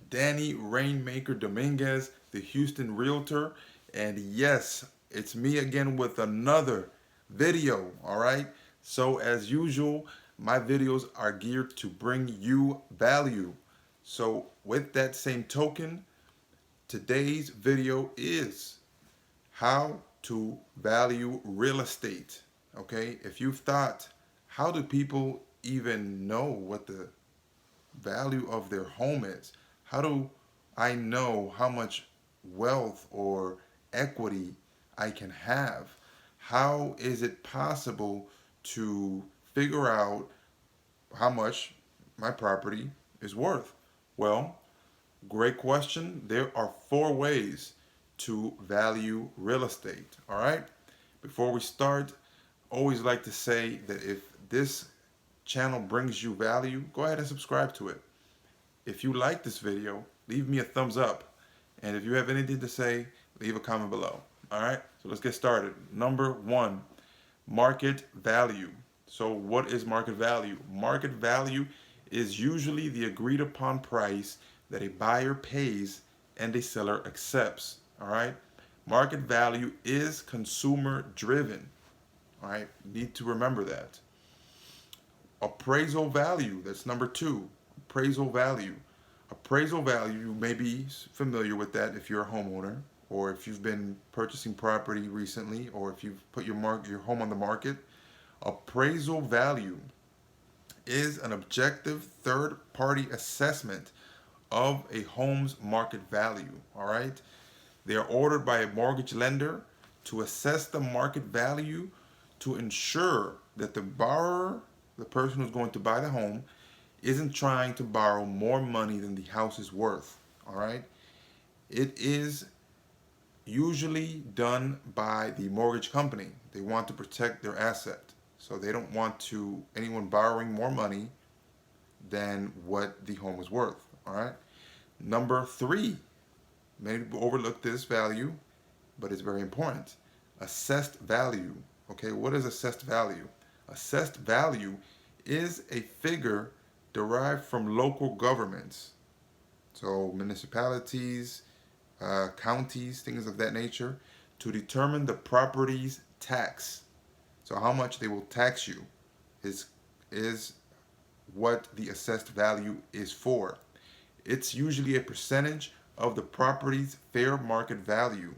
Danny Rainmaker Dominguez, the Houston Realtor. And yes, it's me again with another video. All right. So, as usual, my videos are geared to bring you value. So, with that same token, today's video is how to value real estate. Okay. If you've thought, how do people even know what the value of their home is? How do I know how much wealth or equity I can have? How is it possible to figure out how much my property is worth? Well, great question. There are four ways to value real estate. All right. Before we start, always like to say that if this channel brings you value, go ahead and subscribe to it. If you like this video, leave me a thumbs up. And if you have anything to say, leave a comment below. All right, so let's get started. Number one, market value. So what is market value? Market value is usually the agreed upon price that a buyer pays and a seller accepts. All right, market value is consumer driven. All right, you need to remember that. Appraisal value, that's number two. Appraisal value. Appraisal value, you may be familiar with that if you're a homeowner, or if you've been purchasing property recently, or if you've put your home on the market. Appraisal value is an objective third-party assessment of a home's market value. All right, they are ordered by a mortgage lender to assess the market value to ensure that the borrower, the person who's going to buy the home, isn't trying to borrow more money than the house is worth. All right, it is usually done by the mortgage company. They want to protect their asset, so they don't want anyone borrowing more money than what the home is worth. All right, number three, many people overlook this value, but it's very important. Assessed value. Okay, what is assessed value? Assessed value is a figure derived from local governments, so municipalities, counties, things of that nature, to determine the property's tax. So how much they will tax you is what the assessed value is for. It's usually a percentage of the property's fair market value,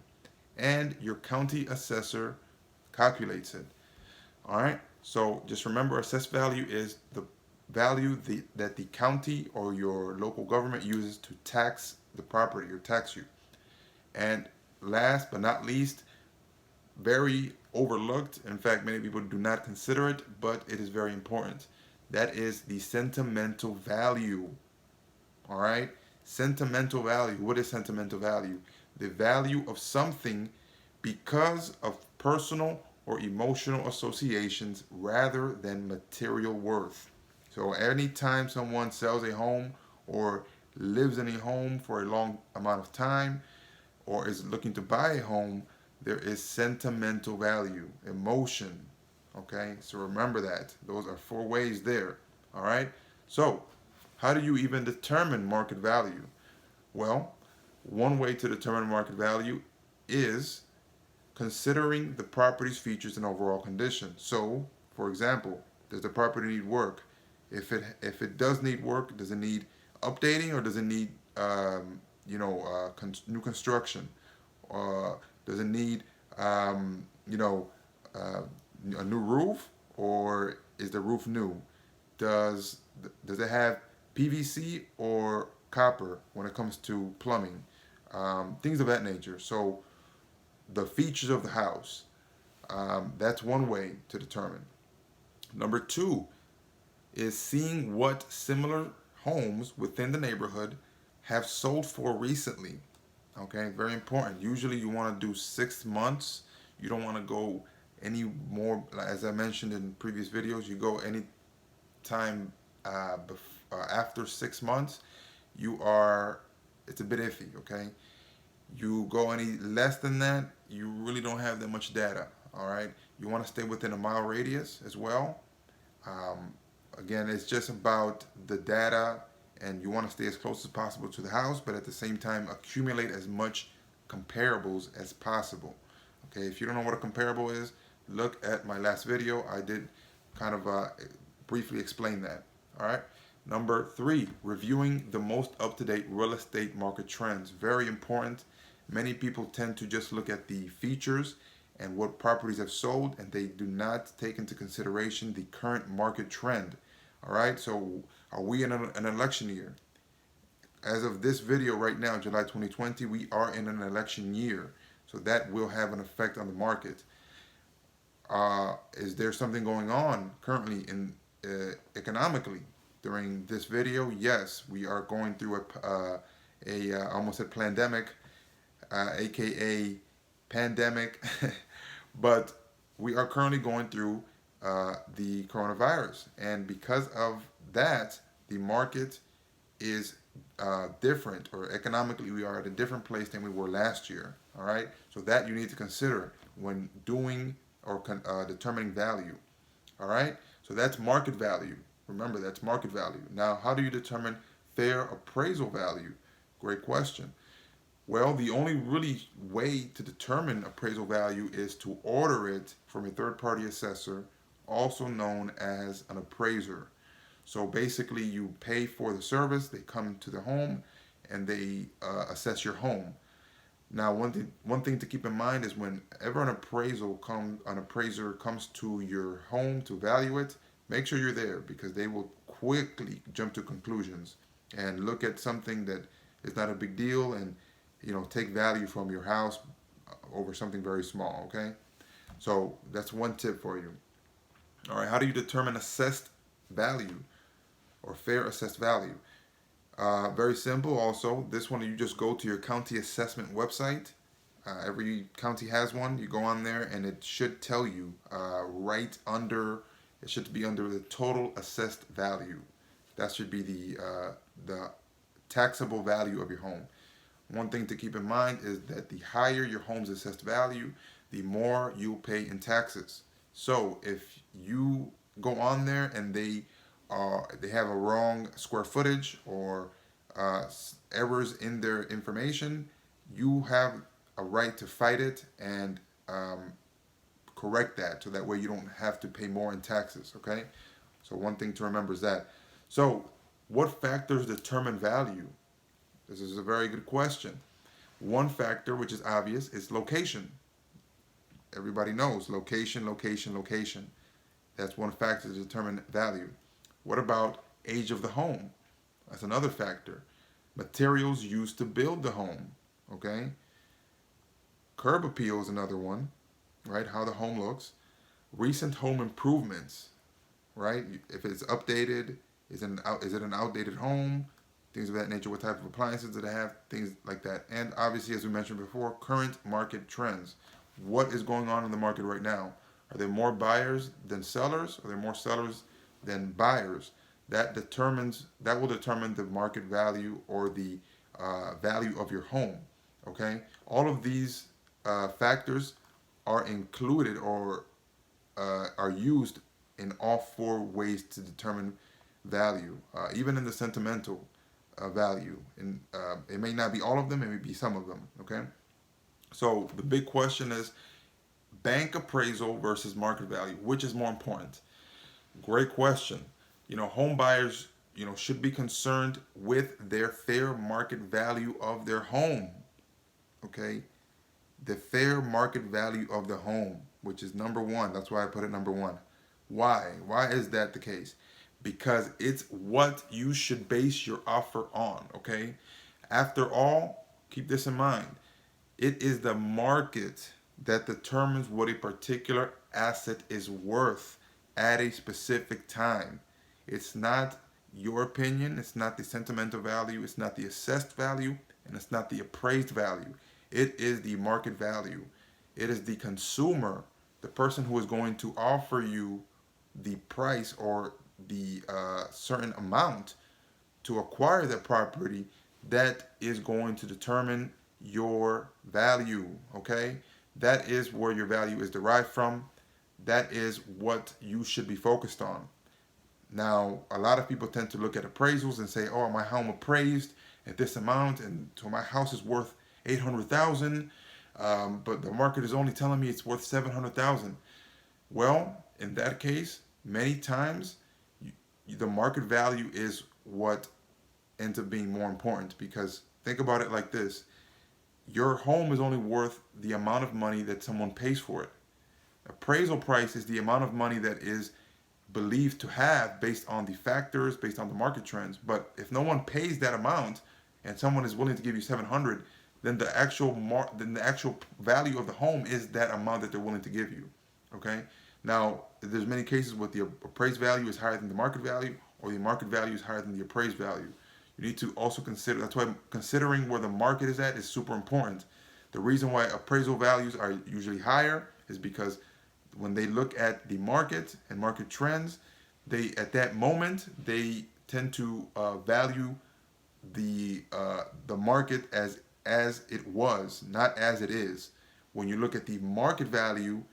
and your county assessor calculates it. All right. So just remember, assessed value is the value that the county or your local government uses to tax the property or tax you. And last but not least, very overlooked, in fact, many people do not consider it, but it is very important. That is the sentimental value. All right. Sentimental value. What is sentimental value? The value of something because of personal or emotional associations rather than material worth. So anytime someone sells a home or lives in a home for a long amount of time or is looking to buy a home, there is sentimental value, emotion. Okay, so remember that. Those are four ways there. All right, so how do you even determine market value? Well, one way to determine market value is considering the property's features and overall condition. So, for example, does the property need work? If it does need work, does it need updating or does it need new construction? Does it need a new roof, or is the roof new? Does it have PVC or copper when it comes to plumbing? Things of that nature. So the features of the house. That's one way to determine. Number two is seeing what similar homes within the neighborhood have sold for recently. Okay, very important. Usually you want to do 6 months. You don't want to go any more, as I mentioned in previous videos, you go any time after 6 months, it's a bit iffy, okay? You go any less than that, you really don't have that much data, all right? You want to stay within a mile radius as well. Again, it's just about the data and you want to stay as close as possible to the house, but at the same time accumulate as much comparables as possible. Okay, if you don't know what a comparable is, look at my last video. I did kind of briefly explain that. All right. Number 3, reviewing the most up-to-date real estate market trends. Very important. Many people tend to just look at the features and what properties have sold, and they do not take into consideration the current market trend. All right. So are we in an election year? As of this video right now, July 2020, we are in an election year. So that will have an effect on the market. Is there something going on currently in economically during this video? Yes, we are going through almost a pandemic, aka pandemic, but we are currently going through the coronavirus, and because of that, the market is different, or economically we are at a different place than we were last year. All right, so that you need to consider when doing or determining value. All right, so that's market value. Remember, that's market value. Now, how do you determine fair appraisal value? Great question. Well, the only really way to determine appraisal value is to order it from a third-party assessor, also known as an appraiser. So basically, you pay for the service, they come to the home, and they assess your home. Now, one thing to keep in mind is whenever an appraiser comes to your home to value it, make sure you're there, because they will quickly jump to conclusions and look at something that is not a big deal, and take value from your house over something very small. Okay, so that's one tip for you. All right, how do you determine assessed value or fair assessed value? Very simple. Also, this one, you just go to your county assessment website. Every county has one. You go on there, and it should tell you right under. It should be under the total assessed value. That should be the taxable value of your home. One thing to keep in mind is that the higher your home's assessed value, the more you'll pay in taxes. So if you go on there and they have a wrong square footage or errors in their information, you have a right to fight it and correct that, so that way you don't have to pay more in taxes. Okay, so one thing to remember is that. So what factors determine value? This is a very good question. One factor, which is obvious, is location. Everybody knows location, location, location. That's one factor to determine value. What about age of the home? That's another factor. Materials used to build the home. Okay. Curb appeal is another one, right? How the home looks. Recent home improvements, right? If it's updated, is it an outdated home? Things of that nature. What type of appliances do they have? Things like that. And obviously, as we mentioned before, current market trends. What is going on in the market right now? Are there more buyers than sellers? Are there more sellers than buyers? That will determine the market value or the value of your home. Okay, all of these factors are included or are used in all 4 ways to determine value, even in the sentimental value. And it may not be all of them, it may be some of them. Okay, so the big question is bank appraisal versus market value. Which is more important? Great question. Home buyers, should be concerned with their fair market value of their home. Okay, the fair market value of the home, which is number 1. That's why I put it number 1. Why? Why is that the case? Because it's what you should base your offer on. Okay, after all, keep this in mind. It is the market that determines what a particular asset is worth at a specific time. It's not your opinion, it's not the sentimental value, it's not the assessed value, and it's not the appraised value. It is the market value. It is the consumer, the person who is going to offer you the price or the certain amount to acquire that property, that is going to determine your value. Okay, that is where your value is derived from. That is what you should be focused on. Now, a lot of people tend to look at appraisals and say, "Oh, my home appraised at this amount, and so my house is worth 800,000, but the market is only telling me it's worth 700,000." Well, in that case, many times the market value is what ends up being more important, because think about it like this: your home is only worth the amount of money that someone pays for it. Appraisal price is the amount of money that is believed to have based on the factors, based on the market trends. But if no one pays that amount and someone is willing to give you 700, then the actual value of the home is that amount that they're willing to give you. Okay? Now, there's many cases where the appraised value is higher than the market value, or the market value is higher than the appraised value. You need to also consider, that's why considering where the market is at is super important. The reason why appraisal values are usually higher is because when they look at the market and market trends, they at that moment they tend to value the market as it was, not as it is. When you look at the market value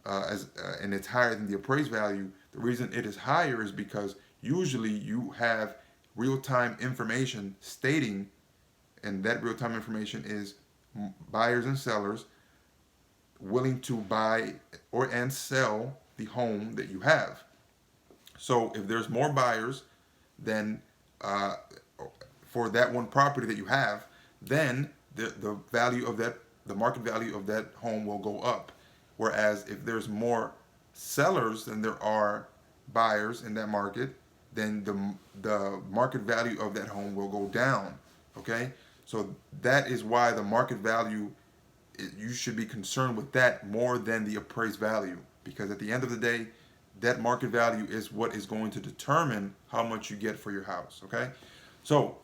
as and it's higher than the appraised value, the reason it is higher is because usually you have real-time information stating, and that real-time information is buyers and sellers willing to buy or and sell the home that you have. So if there's more buyers than uh, for that one property that you have, then the value of that, the market value of that home will go up. Whereas if there's more sellers than there are buyers in that market, then the market value of that home will go down. Okay, so that is why the market value, you should be concerned with that more than the appraised value, because at the end of the day, that market value is what is going to determine how much you get for your house. Okay, so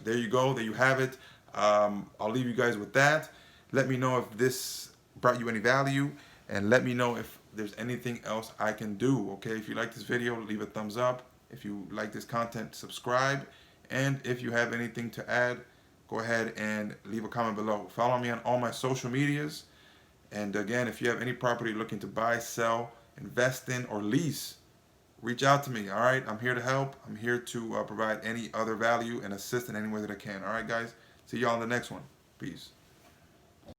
there you go, there you have it. I'll leave you guys with that. Let me know if this brought you any value, and let me know if there's anything else I can do. Okay, if you like this video, leave a thumbs up. If you like this content, subscribe. And if you have anything to add, go ahead and leave a comment below. Follow me on all my social medias. And again, if you have any property looking to buy, sell, invest in, or lease, reach out to me. All right, I'm here to help. I'm here to provide any other value and assist in any way that I can. All right, guys, see y'all in the next one. Peace.